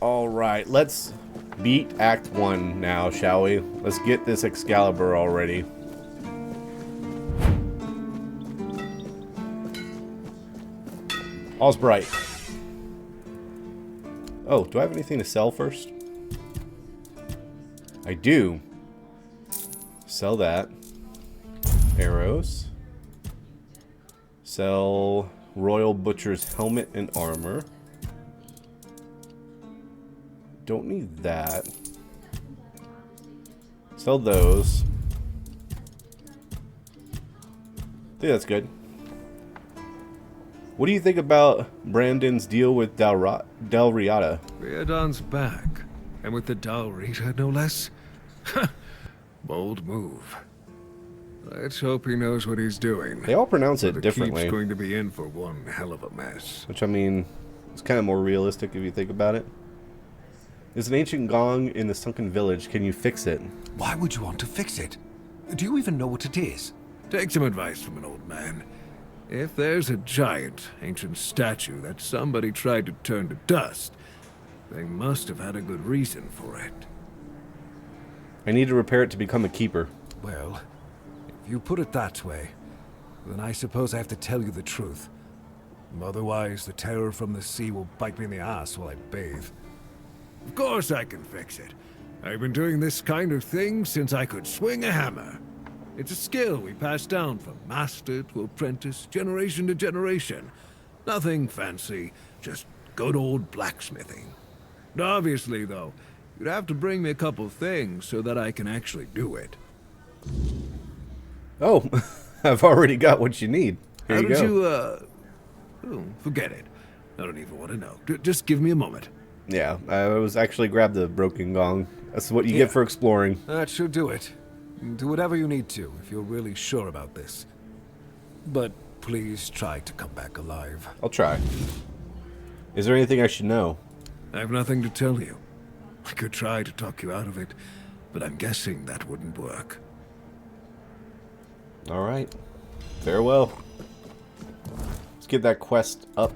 Alright, let's beat Act 1 now, shall we? Let's get this Excalibur already. All's bright. Oh, do I have anything to sell first? I do. Sell that. Arrows. Sell Royal Butcher's helmet and armor. Don't need that. Sell those. I think that's good. What do you think about Brandon's deal with Del Riata? Riordan's back, and with the Del Rita, no less. Bold move. Let's hope he knows what he's doing. They all pronounce it differently. Keep's going to be in for one hell of a mess. Which, I mean, it's kind of more realistic if you think about it. There's an ancient gong in the sunken village. Can you fix it? Why would you want to fix it? Do you even know what it is? Take some advice from an old man. If there's a giant, ancient statue that somebody tried to turn to dust, they must have had a good reason for it. I need to repair it to become a keeper. Well, if you put it that way, then I suppose I have to tell you the truth. Otherwise, the terror from the sea will bite me in the ass while I bathe. Of course I can fix it. I've been doing this kind of thing since I could swing a hammer. It's a skill we pass down from master to apprentice, generation to generation. Nothing fancy, just good old blacksmithing. Obviously, though, you'd have to bring me a couple things so that I can actually do it. Oh, I've already got what you need. Here you go. Oh, forget it. I don't even want to know. Just give me a moment. Yeah, I was actually grabbed the broken gong. That's what you get for exploring. That should do it. Do whatever you need to if you're really sure about this. But please try to come back alive. I'll try. Is there anything I should know? I have nothing to tell you. I could try to talk you out of it, but I'm guessing that wouldn't work. Alright. Farewell. Let's get that quest up.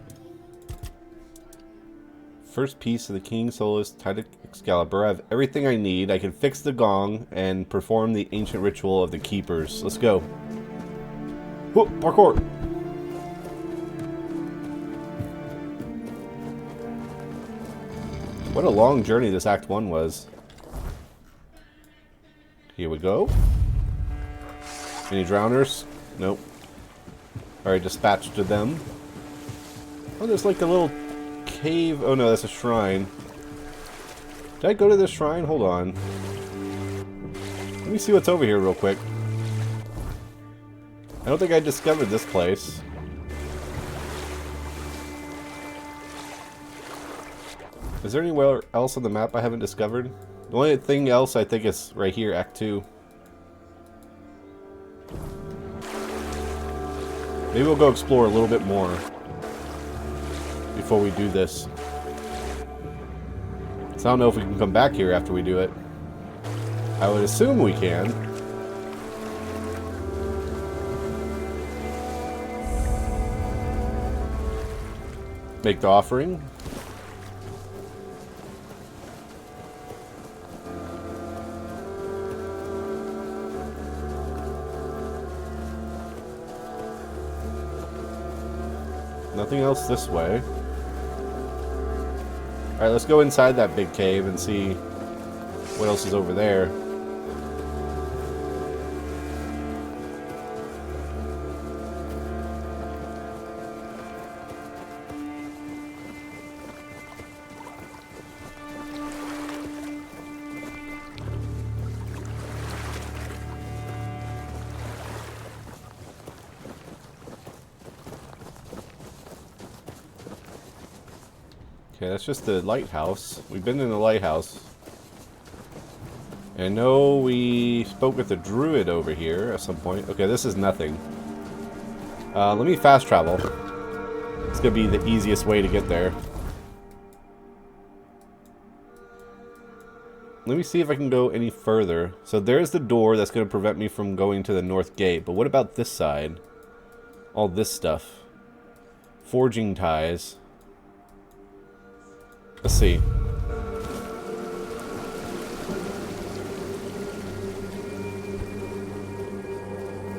First piece of the King Soloist Tainted Excalibur. I have everything I need. I can fix the gong and perform the ancient ritual of the keepers. Let's go. Whoop, parkour. What a long journey this Act 1 was. Here we go. Any drowners? Nope. Alright, dispatched to them. Oh, there's like a little cave. Oh no, that's a shrine. Did I go to this shrine? Hold on. Let me see what's over here real quick. I don't think I discovered this place. Is there anywhere else on the map I haven't discovered? The only thing else I think is right here, Act 2. Maybe we'll go explore a little bit more before we do this. So I don't know if we can come back here after we do it. I would assume we can. Make the offering. Nothing else this way. Alright, let's go inside that big cave and see what else is over there. Okay, that's just the lighthouse. We've been in the lighthouse. And I know we spoke with the druid over here at some point. Okay, this is nothing. Let me fast travel. It's gonna be the easiest way to get there. Let me see if I can go any further. So there's the door that's gonna prevent me from going to the north gate. But what about this side? All this stuff. Forging ties. Let's see.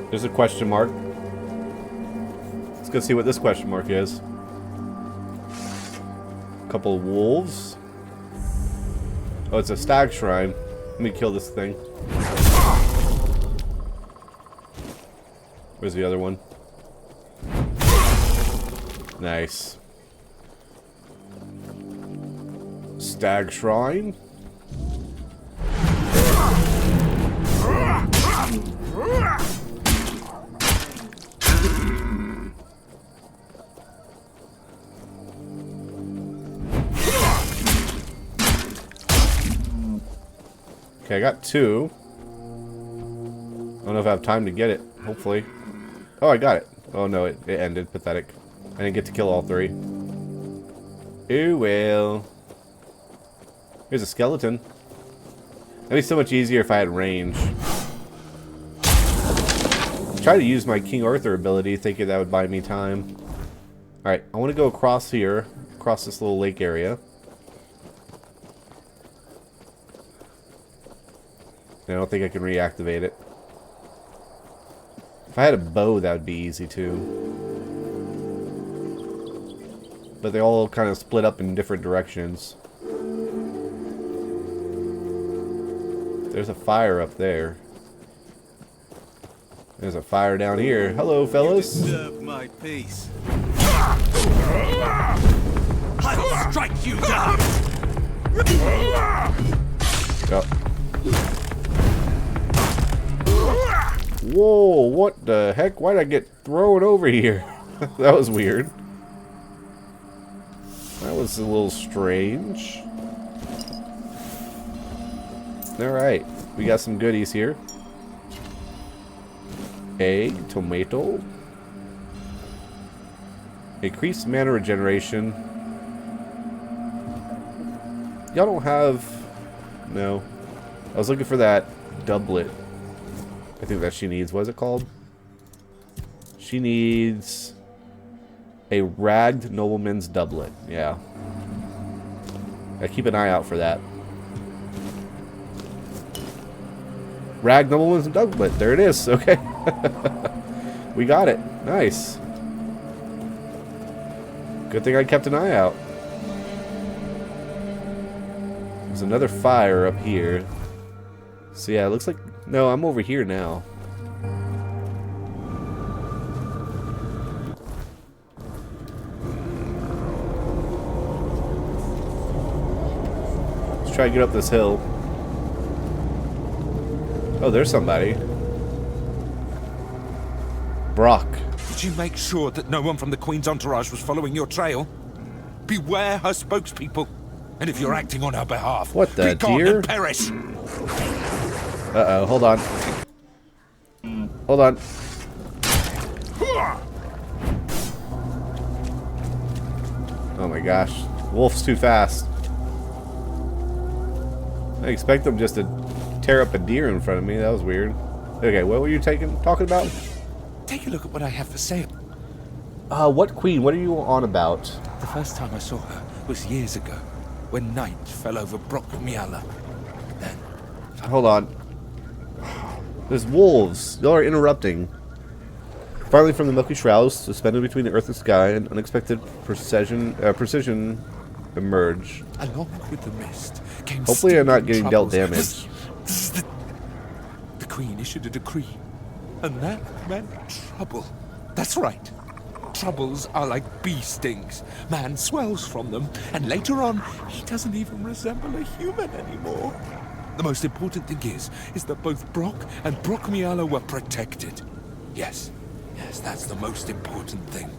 There's a question mark. Let's go see what this question mark is. A couple of wolves. Oh, it's a stag shrine. Let me kill this thing. Where's the other one? Nice. Stag shrine. Okay, I got 2. I don't know if I have time to get it. Hopefully. Oh, I got it. Oh no, it ended. Pathetic. I didn't get to kill all 3. Ooh, well. Here's a skeleton. That'd be so much easier if I had range. Try to use my King Arthur ability, thinking that would buy me time. Alright, I want to go across here. Across this little lake area. I don't think I can reactivate it. If I had a bow, that would be easy too. But they all kind of split up in different directions. There's a fire up there. There's a fire down here. Hello, fellas. You deserve my peace. I'll strike you down! Yep. Whoa, what the heck? Why did I get thrown over here? That was weird. That was a little strange. Alright, we got some goodies here. Egg, tomato. Increased mana regeneration. Y'all don't have... No. I was looking for that doublet. I think that she needs. What is it called? She needs a ragged nobleman's doublet. Yeah. I keep an eye out for that. Ragged nobleman's doublet. There it is. Okay. We got it. Nice. Good thing I kept an eye out. There's another fire up here. So yeah, it looks like... No, I'm over here now. Let's try to get up this hill. Oh, there's somebody. Brock. Did you make sure that no one from the Queen's entourage was following your trail? Beware her spokespeople. And if you're acting on her behalf, What the be gone deer? and perish. Uh-oh, hold on. Hold on. Oh my gosh. Wolf's too fast. I expect them just to tear up a deer in front of me. That was weird. Okay, what were you talking about? Take a look at what I have for sale. What queen? What are you on about? The first time I saw her was years ago, when night fell over Brock Miala. Then, Hold on. There's wolves. Y'all are interrupting. Finally, from the milky shrouds, suspended between the earth and sky, an unexpected precision emerge. along with the mist, came Hopefully I'm not steaming getting dealt troubles. damage. The Queen issued a decree, and that meant trouble. That's right. Troubles are like bee stings. Man swells from them, and later on, he doesn't even resemble a human anymore. The most important thing is that both Brock and Brock Miala were protected. Yes, that's the most important thing.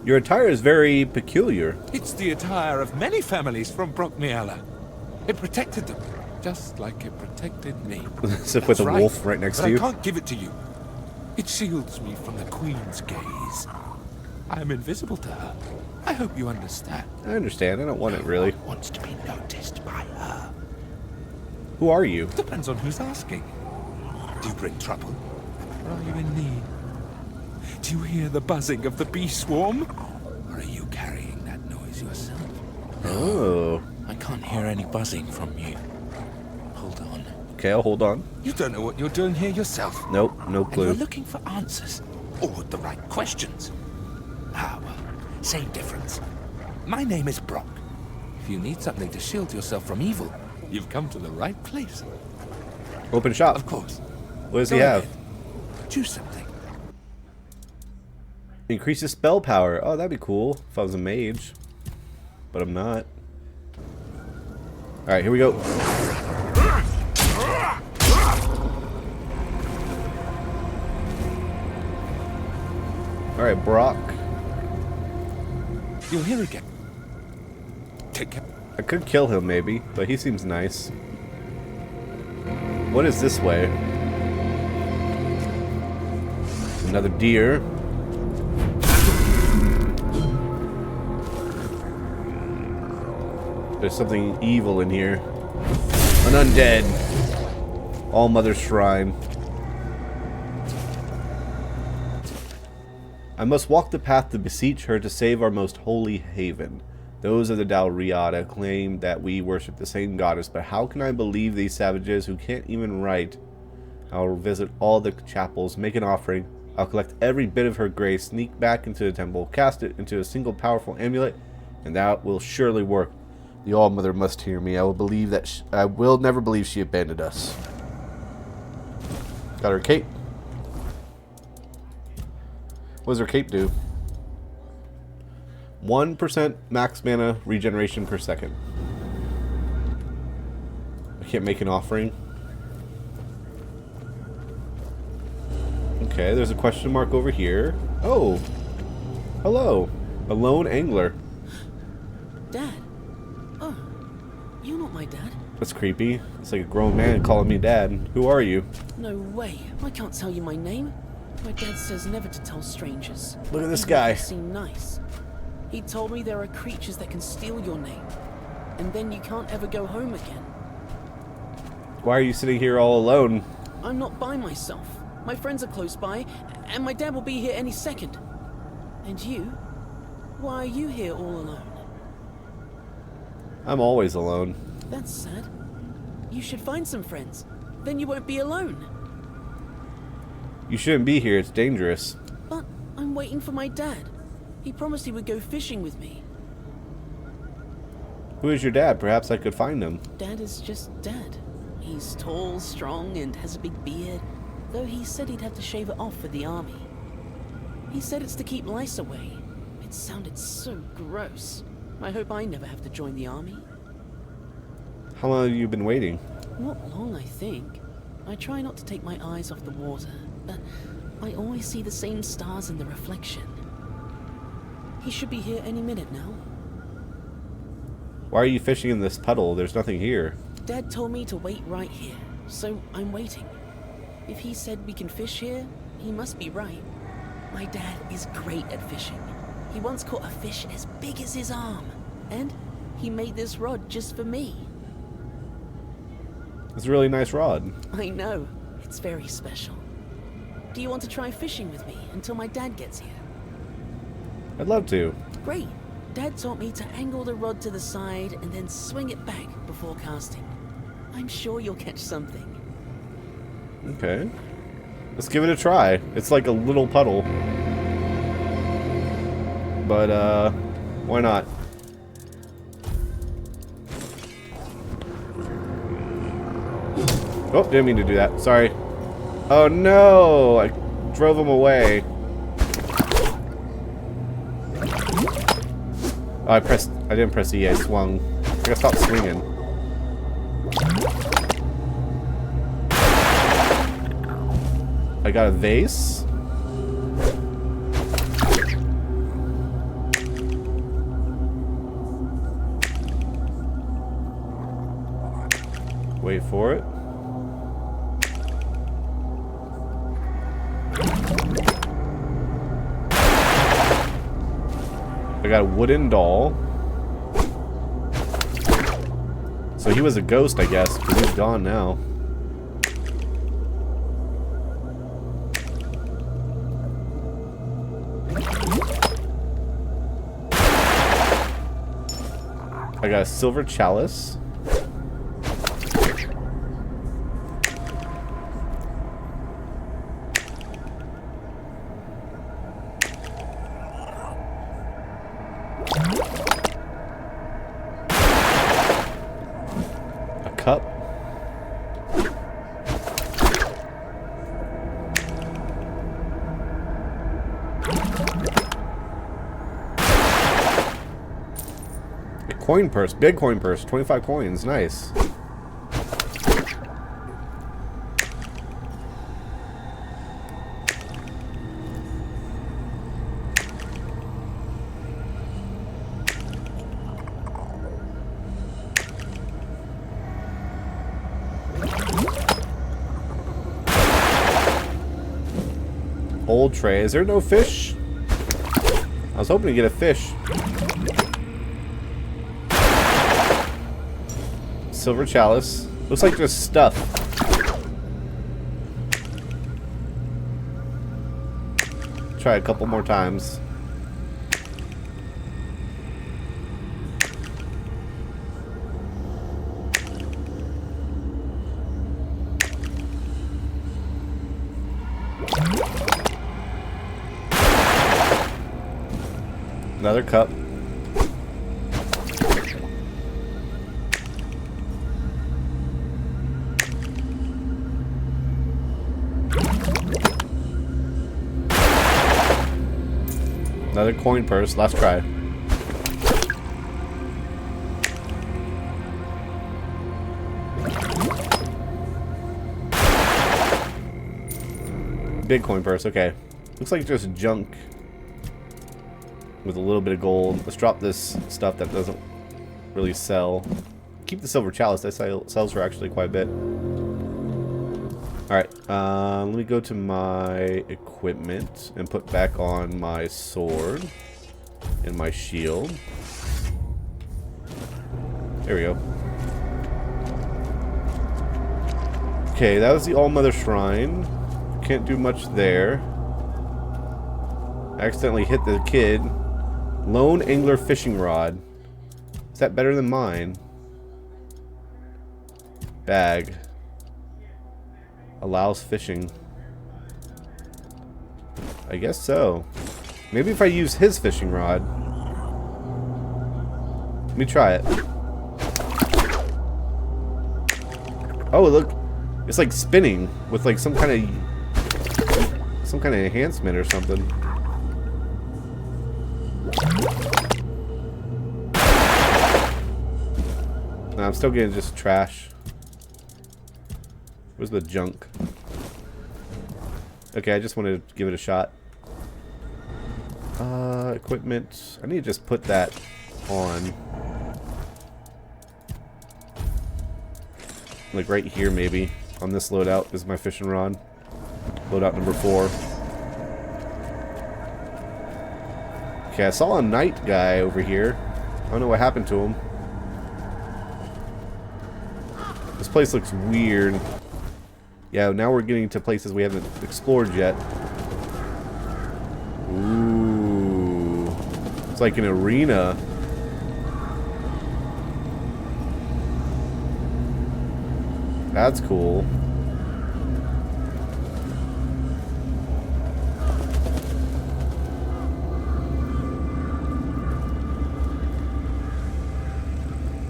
Your attire is very peculiar. It's the attire of many families from Brock Miala. It protected them, just like it protected me. As if with a That's wolf right next but to you. I can't give it to you. It shields me from the Queen's gaze. I'm invisible to her. I hope you understand. I understand. I don't want it really. No one wants to be noticed by her. Who are you? Depends on who's asking. Do you bring trouble? Or are you in need? Do you hear the buzzing of the bee swarm? Or are you carrying that noise yourself? Oh. I can't hear any buzzing from you. Hold on. Okay, I'll hold on. You don't know what you're doing here yourself. Nope, no And clue. you're looking for answers. Or the right questions. Ah, well, same difference. My name is Brock. If you need something to shield yourself from evil, you've come to the right place. Open shop. Of course. What does Go he have? ahead. Choose something. Increases spell power. Oh, that'd be cool if I was a mage. But I'm not. Alright, here we go. Alright, Brock. You're here again. Take care. I could kill him maybe, but he seems nice. What is this way? Another deer. There's something evil in here. An undead. All Mother's Shrine. I must walk the path to beseech her to save our most holy haven. Those of the Dalriada claim that we worship the same goddess, but how can I believe these savages who can't even write? I'll visit all the chapels, make an offering. I'll collect every bit of her grace, sneak back into the temple, cast it into a single powerful amulet, and that will surely work. The All-Mother must hear me. I will believe that I will never believe she abandoned us. Got her cape. What does her cape do? 1% max mana regeneration per second. I can't make an offering. Okay, there's a question mark over here. Oh, hello. A lone angler. Dad? Oh, you're not my dad? That's creepy. It's like a grown man calling me dad. Who are you? No way. I can't tell you my name. My dad says never to tell strangers. Look at this Even guy. if they seem nice. He told me there are creatures that can steal your name, and then you can't ever go home again. Why are you sitting here all alone? I'm not by myself. My friends are close by, and my dad will be here any second. And you? Why are you here all alone? I'm always alone. That's sad. You should find some friends. Then you won't be alone. You shouldn't be here. It's dangerous. But I'm waiting for my dad. He promised he would go fishing with me. Who is your dad? Perhaps I could find him. Dad is just Dad. He's tall, strong, and has a big beard, though he said he'd have to shave it off for the army. He said it's to keep lice away. It sounded so gross. I hope I never have to join the army. How long have you been waiting? Not long, I think. I try not to take my eyes off the water, but I always see the same stars in the reflection. He should be here any minute now. Why are you fishing in this puddle? There's nothing here. Dad told me to wait right here, so I'm waiting. If he said we can fish here, he must be right. My dad is great at fishing. He once caught a fish as big as his arm, and he made this rod just for me. It's a really nice rod. I know, it's very special. Do you want to try fishing with me until my dad gets here? I'd love to. Great. Dad taught me to angle the rod to the side and then swing it back before casting. I'm sure you'll catch something. Okay. Let's give it a try. It's like a little puddle. But, why not? Oh, didn't mean to do that. Sorry. Oh no! I drove him away. Oh, I didn't press E, I swung. I gotta stop swinging. I got a vase. Wait for it. I got a wooden doll. So he was a ghost, I guess, because he's gone now. I got a silver chalice. A cup. A coin purse. Big coin purse. 25 coins. Nice. Old tray. Is there no fish? I was hoping to get a fish. Silver chalice. Looks like just stuff. Try a couple more times. Another cup. Another coin purse. Last try. Big coin purse. Okay. Looks like just junk with a little bit of gold. Let's drop this stuff that doesn't really sell. Keep the silver chalice. That sells for actually quite a bit. Alright, let me go to my equipment and put back on my sword and my shield. There we go. Okay, that was the All-Mother Shrine. Can't do much there. Accidentally hit the kid. Lone Angler Fishing Rod. Is that better than mine? Bag. Allows fishing. I guess so. Maybe if I use his fishing rod. Let me try it. Oh, look. It's like spinning with like some kind of enhancement or something. No, I'm still getting just trash. Where's the junk? Okay, I just wanted to give it a shot. Equipment. I need to just put that on. Like right here, maybe. On this loadout is my fishing rod. Loadout number 4. Okay, I saw a knight guy over here. I don't know what happened to him. This place looks weird. Yeah, now we're getting to places we haven't explored yet. Ooh. It's like an arena. That's cool.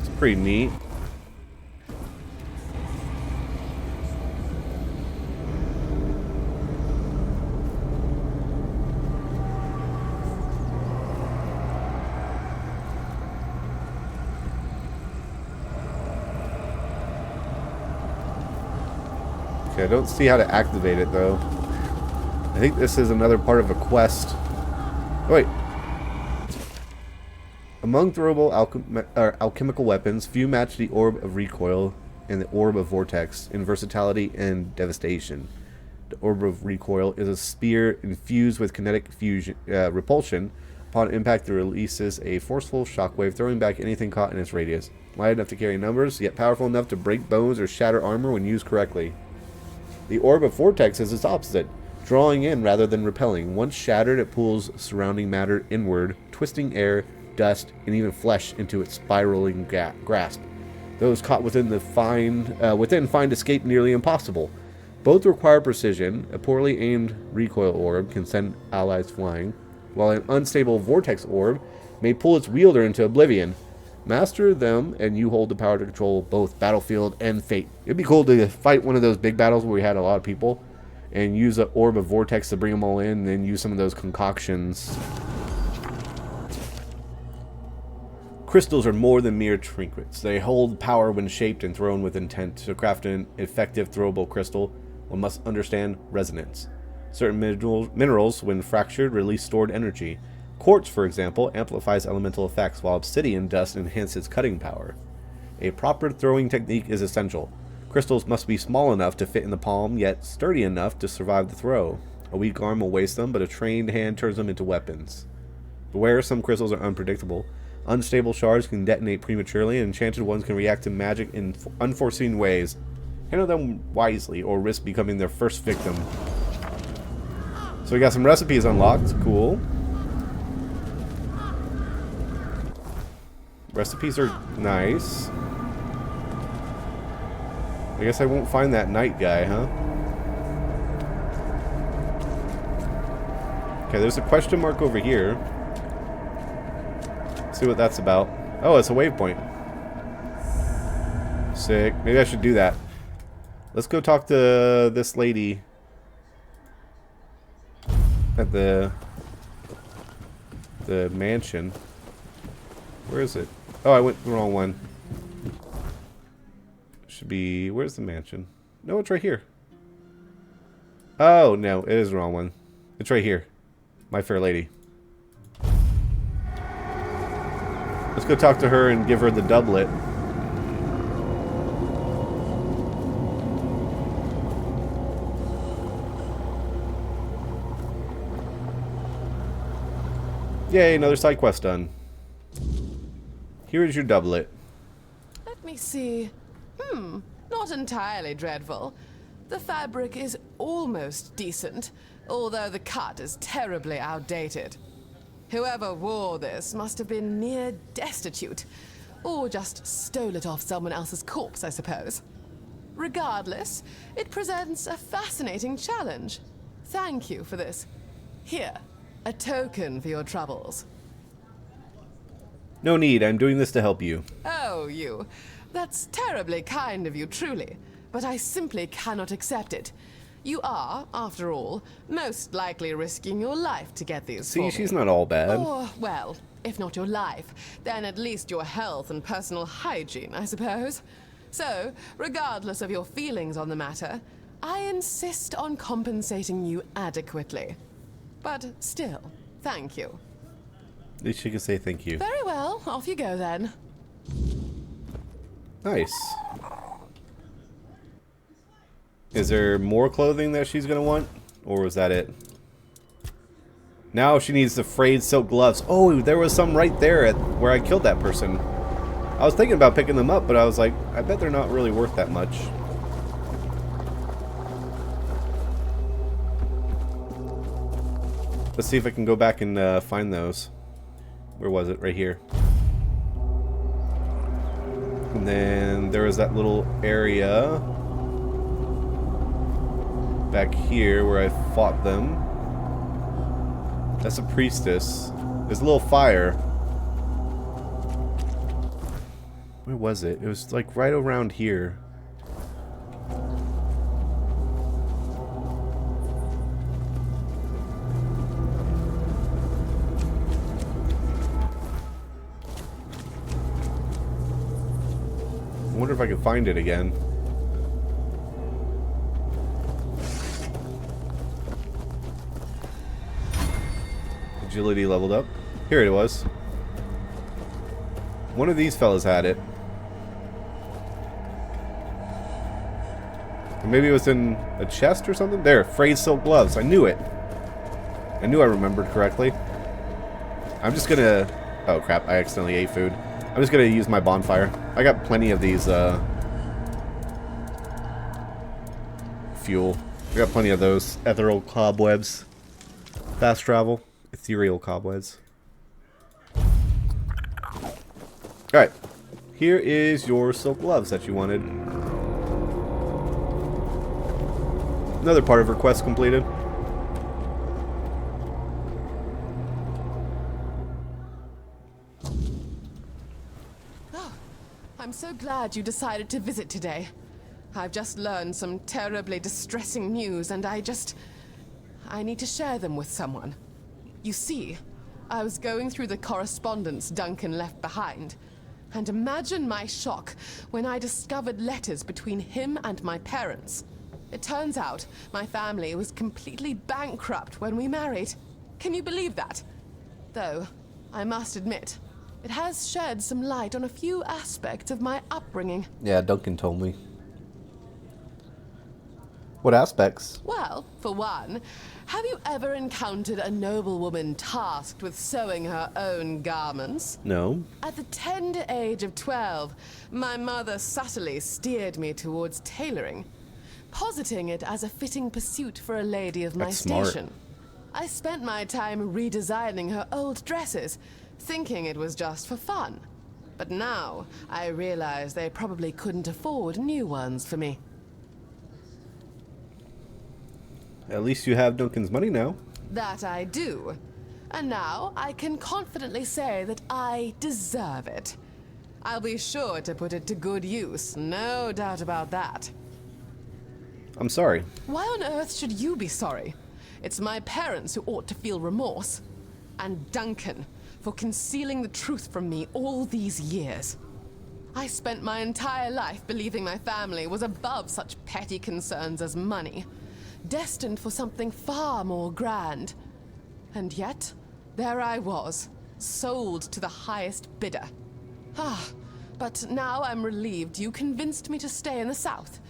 It's pretty neat. Okay, I don't see how to activate it though. I think this is another part of a quest. Oh, wait. Among throwable alchemical weapons, few match the Orb of Recoil and the Orb of Vortex in versatility and devastation. The Orb of Recoil is a spear infused with kinetic fusion, repulsion. Upon impact, it releases a forceful shockwave, throwing back anything caught in its radius. Light enough to carry numbers, yet powerful enough to break bones or shatter armor when used correctly. The Orb of Vortex is its opposite, drawing in rather than repelling. Once shattered, it pulls surrounding matter inward, twisting air, dust, and even flesh into its spiraling grasp. Those caught within find escape nearly impossible. Both require precision. A poorly aimed recoil orb can send allies flying, while an unstable vortex orb may pull its wielder into oblivion. Master them, and you hold the power to control both battlefield and fate. It'd be cool to fight one of those big battles where we had a lot of people, and use an orb of vortex to bring them all in, and then use some of those concoctions. Crystals are more than mere trinkets. They hold power when shaped and thrown with intent. To craft an effective throwable crystal, one must understand resonance. Certain minerals, when fractured, release stored energy. Quartz, for example, amplifies elemental effects, while obsidian dust enhances cutting power. A proper throwing technique is essential. Crystals must be small enough to fit in the palm, yet sturdy enough to survive the throw. A weak arm will waste them, but a trained hand turns them into weapons. Beware, some crystals are unpredictable. Unstable shards can detonate prematurely, and enchanted ones can react to magic in unforeseen ways. Handle them wisely, or risk becoming their first victim. So we got some recipes unlocked. Cool. Recipes are nice. I guess I won't find that knight guy, huh? Okay, there's a question mark over here. See what that's about. Oh, it's a waypoint. Sick. Maybe I should do that. Let's go talk to this lady at the mansion. Where is it? Oh, I went the wrong one. Should be... Where's the mansion? No, it's right here. Oh, no. It is the wrong one. It's right here. My Fair Lady. Let's go talk to her and give her the doublet. Yay, another side quest done. Here is your doublet. Let me see. Not entirely dreadful. The fabric is almost decent, although the cut is terribly outdated. Whoever wore this must have been near destitute, or just stole it off someone else's corpse, I suppose. Regardless, it presents a fascinating challenge. Thank you for this. Here, a token for your troubles. No need, I'm doing this to help you. Oh, you. That's terribly kind of you, truly. But I simply cannot accept it. You are, after all, most likely risking your life to get these for me. See, she's not all bad. Or, well, if not your life, then at least your health and personal hygiene, I suppose. So, regardless of your feelings on the matter, I insist on compensating you adequately. But still, thank you. At least she can say thank you. Very well, off you go then. Nice. Is there more clothing that she's gonna want? Or was that it? Now she needs the frayed silk gloves. Oh, there was some right there at where I killed that person. I was thinking about picking them up, but I was like, I bet they're not really worth that much. Let's see if I can go back and find those. Where was it? Right here. And then there was that little area back here where I fought them. That's a priestess. There's a little fire. Where was it? It was like right around here. I wonder if I can find it again. Agility leveled up. Here it was. One of these fellas had it. Or maybe it was in a chest or something? There, frayed silk gloves. I knew it. I knew I remembered correctly. I'm just gonna... Oh crap, I accidentally ate food. I'm just gonna use my bonfire. I got plenty of these, fuel. I got plenty of those ethereal cobwebs. Fast travel. Ethereal cobwebs. Alright. Here is your silk gloves that you wanted. Another part of her quest completed. I'm so glad you decided to visit today. I've just learned some terribly distressing news, and I need to share them with someone. You see, I was going through the correspondence Duncan left behind, and imagine my shock when I discovered letters between him and my parents. It turns out my family was completely bankrupt when we married. Can you believe that? Though, I must admit, it has shed some light on a few aspects of my upbringing. Yeah, Duncan told me. What aspects? Well, for one, have you ever encountered a noblewoman tasked with sewing her own garments? No. At the tender age of 12, my mother subtly steered me towards tailoring, positing it as a fitting pursuit for a lady of my That's smart. station. I spent my time redesigning her old dresses, thinking it was just for fun. But now, I realize they probably couldn't afford new ones for me. At least you have Duncan's money now. That I do. And now I can confidently say that I deserve it. I'll be sure to put it to good use, no doubt about that. I'm sorry. Why on earth should you be sorry? It's my parents who ought to feel remorse. And Duncan, for concealing the truth from me all these years. I spent my entire life believing my family was above such petty concerns as money, destined for something far more grand. And yet, there I was, sold to the highest bidder. But now I'm relieved you convinced me to stay in the South.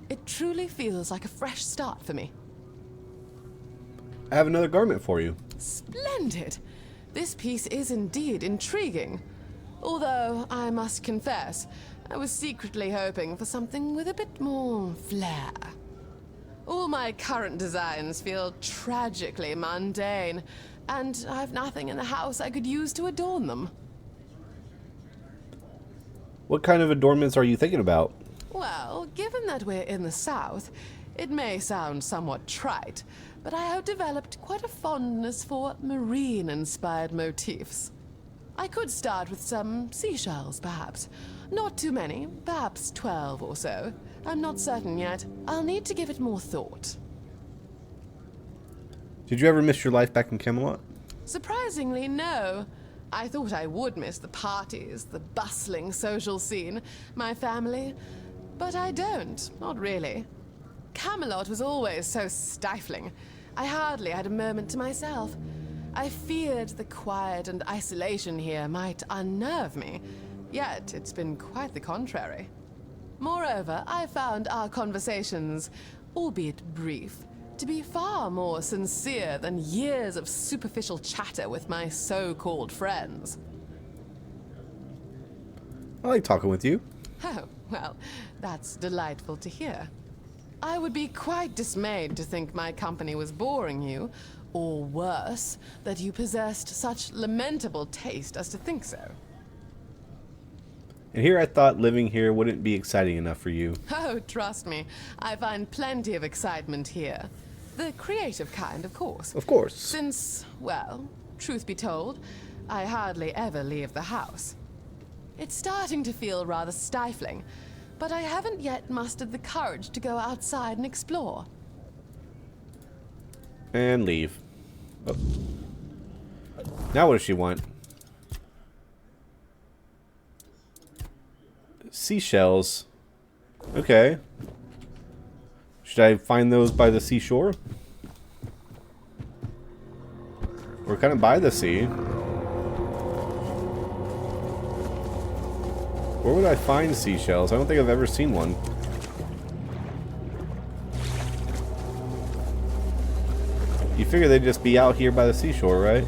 It truly feels like a fresh start for me. I have another garment for you. Splendid! This piece is indeed intriguing. Although, I must confess, I was secretly hoping for something with a bit more flair. All my current designs feel tragically mundane, and I've nothing in the house I could use to adorn them. What kind of adornments are you thinking about? Well, given that we're in the South, it may sound somewhat trite, but I have developed quite a fondness for marine-inspired motifs. I could start with some seashells, perhaps. Not too many, perhaps 12 or so. I'm not certain yet. I'll need to give it more thought. Did you ever miss your life back in Camelot? Surprisingly, no. I thought I would miss the parties, the bustling social scene, my family. But I don't, not really. Camelot was always so stifling. I hardly had a moment to myself. I feared the quiet and isolation here might unnerve me, yet it's been quite the contrary. Moreover, I found our conversations, albeit brief, to be far more sincere than years of superficial chatter with my so-called friends. I like talking with you. Oh, well, that's delightful to hear. I would be quite dismayed to think my company was boring you, or worse, that you possessed such lamentable taste as to think so. And here I thought living here wouldn't be exciting enough for you. Oh, trust me, I find plenty of excitement here. The creative kind, of course. Of course. Since, well, truth be told, I hardly ever leave the house. It's starting to feel rather stifling, but I haven't yet mustered the courage to go outside and explore. And leave. Oh. Now what does she want? Seashells. Okay. Should I find those by the seashore? We're kind of by the sea. Where would I find seashells? I don't think I've ever seen one. You figure they'd just be out here by the seashore, right?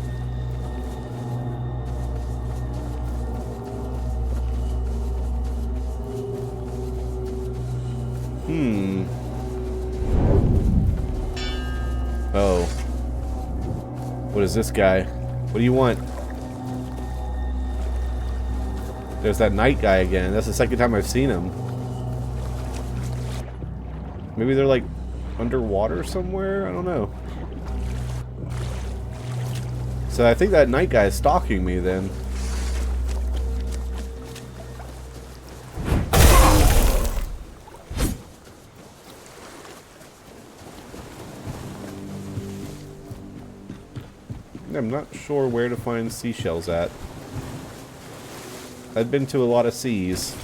Oh. What is this guy? What do you want? There's that night guy again. That's the second time I've seen him. Maybe they're like underwater somewhere? I don't know. So I think that night guy is stalking me then. I'm not sure where to find seashells at. I've been to a lot of seas.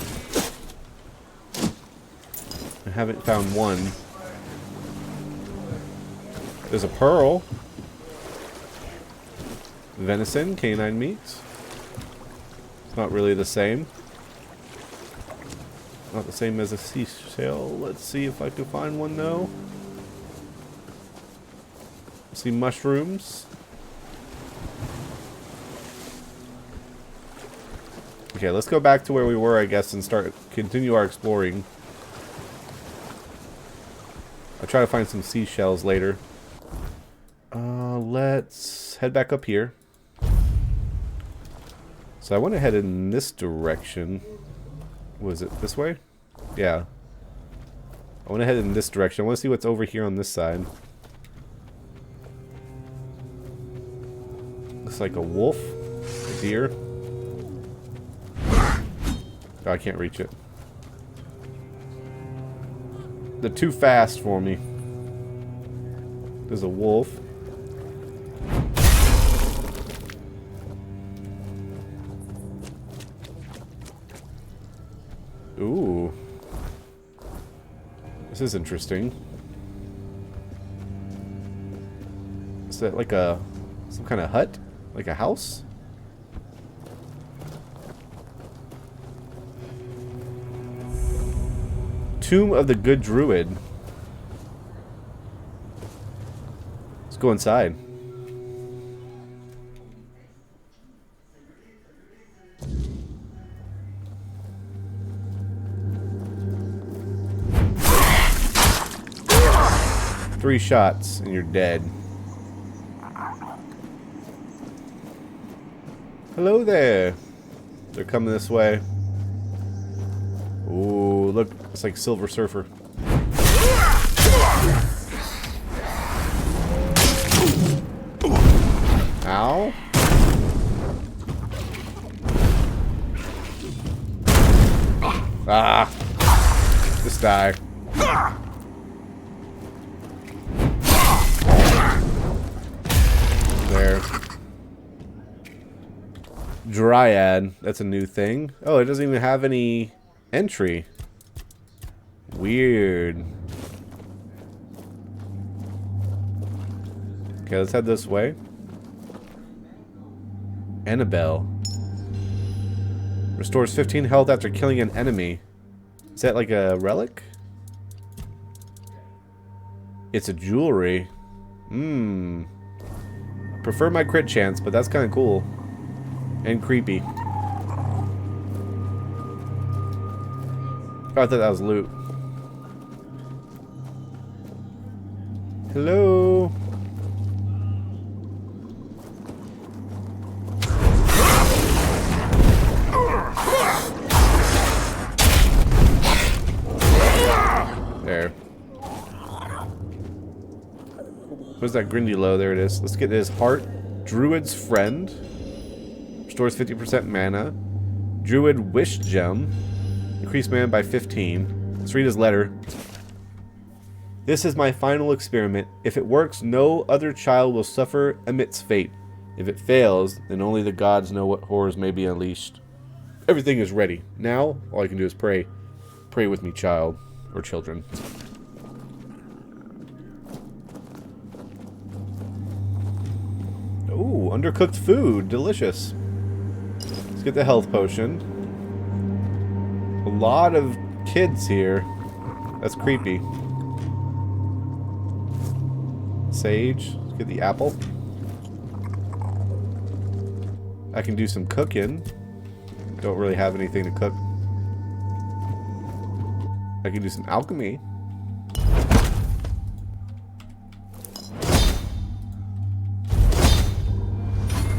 I haven't found one. There's a pearl. Venison, canine meat. It's not really the same. Not the same as a seashell. Let's see if I can find one though. See mushrooms. Okay, let's go back to where we were, I guess, and continue our exploring. I'll try to find some seashells later. Let's head back up here. So I want to head in this direction. Was it this way? Yeah. I want to head in this direction. I want to see what's over here on this side. Looks like a wolf. A deer. Oh, I can't reach it. They're too fast for me. There's a wolf. Ooh. This is interesting. Is that like some kind of hut? Like a house? Tomb of the Good Druid. Let's go inside. Three shots and you're dead. Hello there. They're coming this way. Ooh, look, it's like Silver Surfer. Ow. Ah. Just die. There. Dryad. That's a new thing. Oh, it doesn't even have any entry. Weird. Okay, let's head this way. Annabelle. Restores 15 health after killing an enemy. Is that like a relic? It's a jewelry. Prefer my crit chance, but that's kind of cool. And creepy. Oh, I thought that was loot. Hello? There. Where's that Grindy low? There it is. Let's get his heart. Druid's Friend. Restores 50% mana. Druid Wish Gem. Increase mana by 15. Let's read his letter. This is my final experiment. If it works, no other child will suffer amidst fate. If it fails, then only the gods know what horrors may be unleashed. Everything is ready. Now, all I can do is pray. Pray with me, child. Or children. Ooh, undercooked food. Delicious. Let's get the health potion. A lot of kids here. That's creepy. Sage. Let's get the apple. I can do some cooking. Don't really have anything to cook. I can do some alchemy.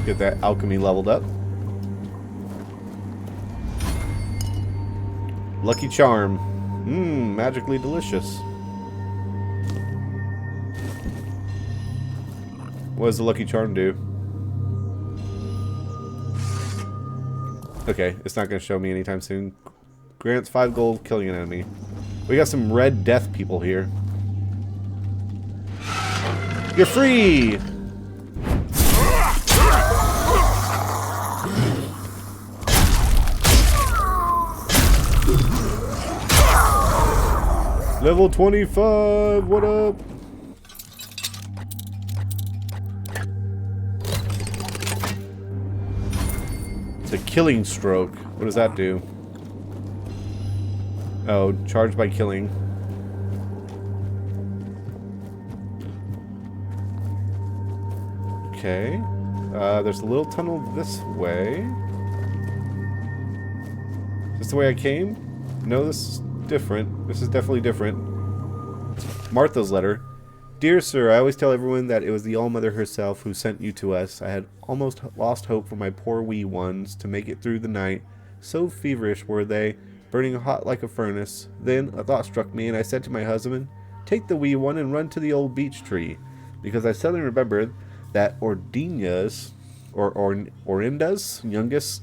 Get that alchemy leveled up. Lucky Charm. Magically delicious. What does the Lucky Charm do? Okay, it's not going to show me anytime soon. Grants 5 gold, killing an enemy. We got some Red Death people here. You're free! Level 25, what up? It's a killing stroke. What does that do? Oh, charged by killing. Okay. There's a little tunnel this way. Is this the way I came? No, this is different. This is definitely different. Martha's letter. Dear sir, I always tell everyone that it was the All-Mother herself who sent you to us. I had almost lost hope for my poor wee ones to make it through the night. So feverish were they, burning hot like a furnace. Then a thought struck me, and I said to my husband, take the wee one and run to the old beech tree, because I suddenly remembered that Ordina's, or Orinda's youngest,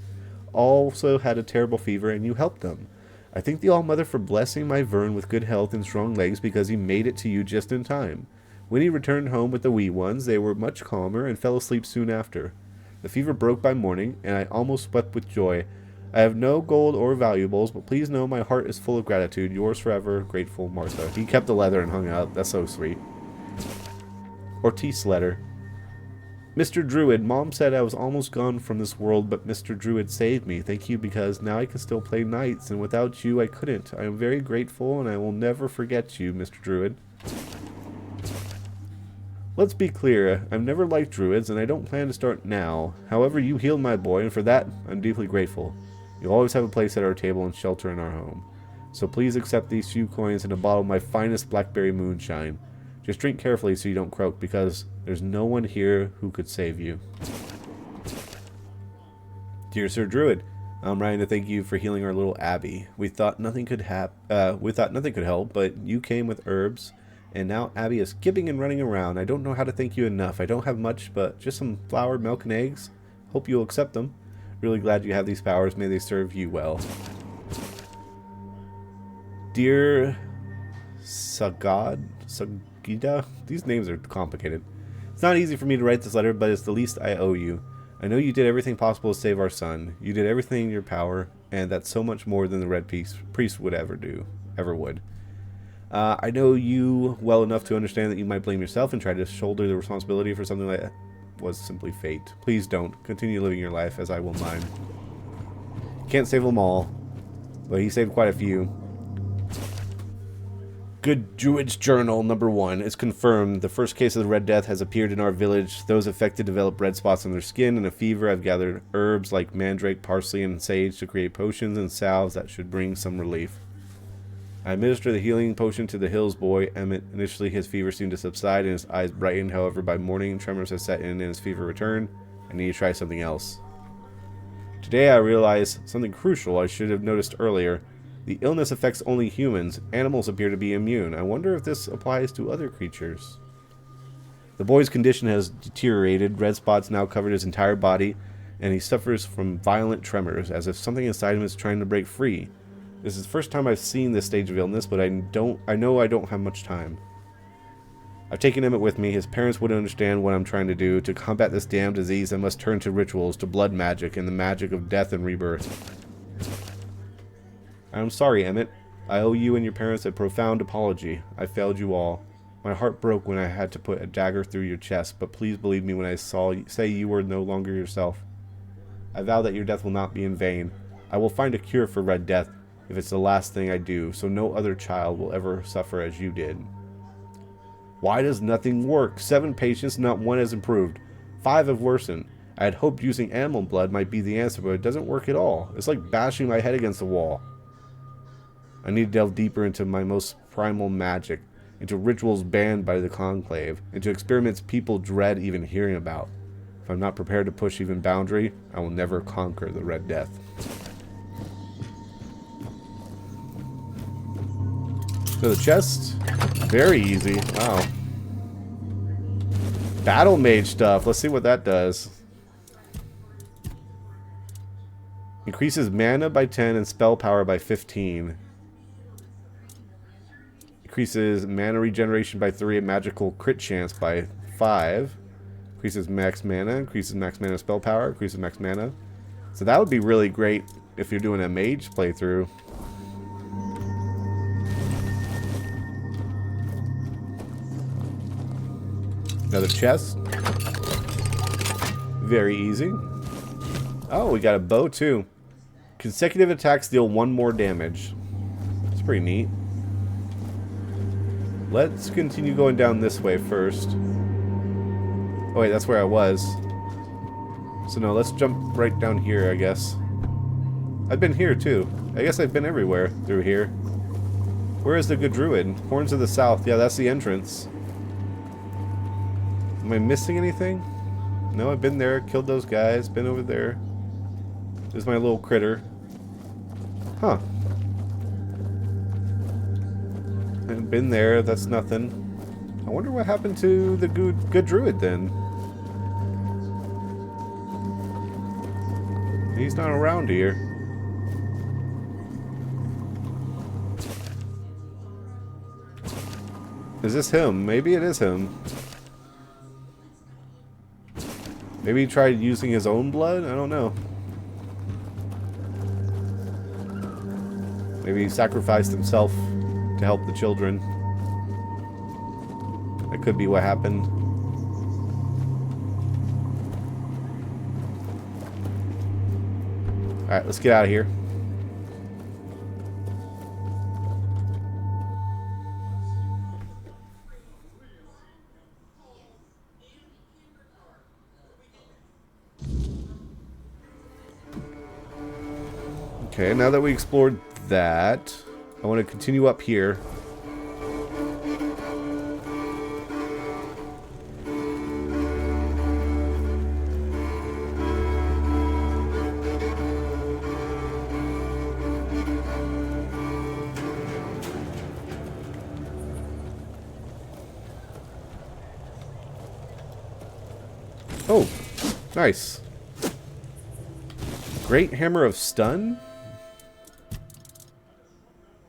also had a terrible fever, and you helped them. I thank the All-Mother for blessing my Vern with good health and strong legs, because he made it to you just in time. When he returned home with the wee ones, they were much calmer and fell asleep soon after. The fever broke by morning, and I almost wept with joy. I have no gold or valuables, but please know my heart is full of gratitude. Yours forever, grateful Martha. He kept the leather and hung it up. That's so sweet. Ortiz letter. Mr. Druid, Mom said I was almost gone from this world, but Mr. Druid saved me. Thank you, because now I can still play knights, and without you I couldn't. I am very grateful, and I will never forget you, Mr. Druid. Let's be clear, I've never liked druids, and I don't plan to start now. However, you healed my boy, and for that, I'm deeply grateful. You'll always have a place at our table and shelter in our home. So please accept these few coins and a bottle of my finest blackberry moonshine. Just drink carefully so you don't croak, because there's no one here who could save you. Dear Sir Druid, I'm writing to thank you for healing our little Abby. We thought nothing could help, but you came with herbs, and now Abby is skipping and running around. I don't know how to thank you enough. I don't have much, but just some flour, milk, and eggs. Hope you'll accept them. Really glad you have these powers. May they serve you well. Dear Sagida? These names are complicated. It's not easy for me to write this letter, but it's the least I owe you. I know you did everything possible to save our son. You did everything in your power, and that's so much more than the Red Priest would ever would. I know you well enough to understand that you might blame yourself and try to shoulder the responsibility for something that was simply fate. Please don't. Continue living your life as I will mine. Can't save them all, but he saved quite a few. Good Druid's Journal, number 1. It's confirmed. The first case of the Red Death has appeared in our village. Those affected develop red spots on their skin and a fever. I've gathered herbs like mandrake, parsley, and sage to create potions and salves that should bring some relief. I administer the healing potion to the Hills boy, Emmett. Initially, his fever seemed to subside and his eyes brightened. However, by morning, tremors have set in and his fever returned. I need to try something else. Today, I realize something crucial I should have noticed earlier. The illness affects only humans. Animals appear to be immune. I wonder if this applies to other creatures. The boy's condition has deteriorated. Red spots now covered his entire body, and he suffers from violent tremors, as if something inside him is trying to break free. This is the first time I've seen this stage of illness, but I know I don't have much time. I've taken Emmett with me. His parents wouldn't understand what I'm trying to do. To combat this damned disease, I must turn to rituals, to blood magic, and the magic of death and rebirth. I'm sorry, Emmett. I owe you and your parents a profound apology. I failed you all. My heart broke when I had to put a dagger through your chest, but please believe me when I say you were no longer yourself. I vow that your death will not be in vain. I will find a cure for Red Death, if it's the last thing I do, so no other child will ever suffer as you did. Why does nothing work? 7 patients, not one has improved. 5 have worsened. I had hoped using animal blood might be the answer, but it doesn't work at all. It's like bashing my head against the wall. I need to delve deeper into my most primal magic, into rituals banned by the Conclave, into experiments people dread even hearing about. If I'm not prepared to push even boundary, I will never conquer the Red Death. So the chest, very easy. Wow. Battle mage stuff. Let's see what that does. Increases mana by 10 and spell power by 15. Increases mana regeneration by 3 and magical crit chance by 5. Increases max mana, spell power, increases max mana. So that would be really great if you're doing a mage playthrough. Another chest. Very easy. Oh, we got a bow too. Consecutive attacks deal 1 more damage. It's pretty neat. Let's continue going down this way first. Oh wait, that's where I was. So no, let's jump right down here, I guess. I've been here too. I guess I've been everywhere through here. Where is the good druid? Horns of the South. Yeah, that's the entrance. Am I missing anything? No, I've been there, killed those guys, been over there. There's my little critter. Huh. I've been there, that's nothing. I wonder what happened to the good druid then. He's not around here. Is this him? Maybe it is him. Maybe he tried using his own blood? I don't know. Maybe he sacrificed himself to help the children. That could be what happened. Alright, let's get out of here. Okay, now that we explored that, I want to continue up here. Oh, nice. Great Hammer of Stun?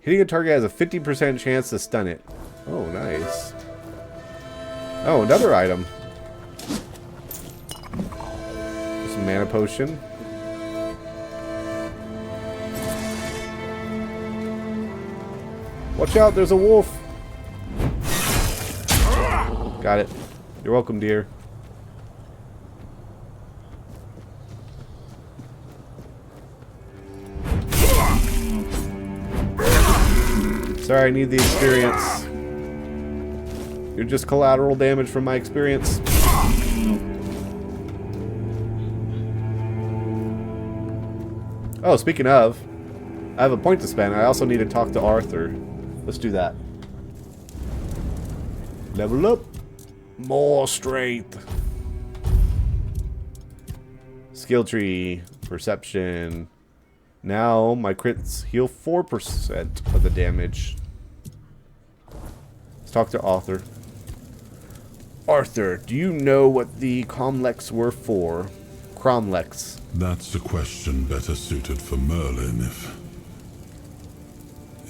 Hitting a target has a 50% chance to stun it. Oh, nice. Oh, another item. Some mana potion. Watch out, there's a wolf. Got it. You're welcome, dear. Sorry, I need the experience. You're just collateral damage from my experience. Oh, speaking of, I have a point to spend. I also need to talk to Arthur. Let's do that. Level up. More strength. Skill tree. Perception. Now my crits heal 4% of the damage. Let's talk to Arthur. Arthur, do you know what the cromlechs were for? Cromlechs. That's a question better suited for Merlin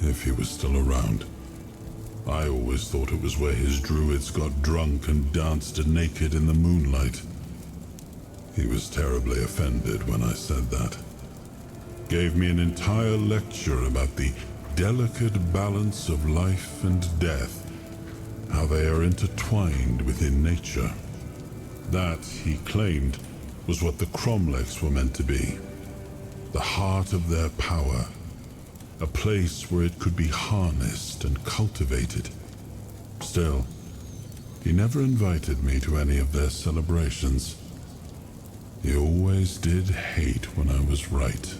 if he was still around. I always thought it was where his druids got drunk and danced naked in the moonlight. He was terribly offended when I said that. Gave me an entire lecture about the delicate balance of life and death, how they are intertwined within nature. That, he claimed, was what the cromlechs were meant to be. The heart of their power. A place where it could be harnessed and cultivated. Still, he never invited me to any of their celebrations. He always did hate when I was right.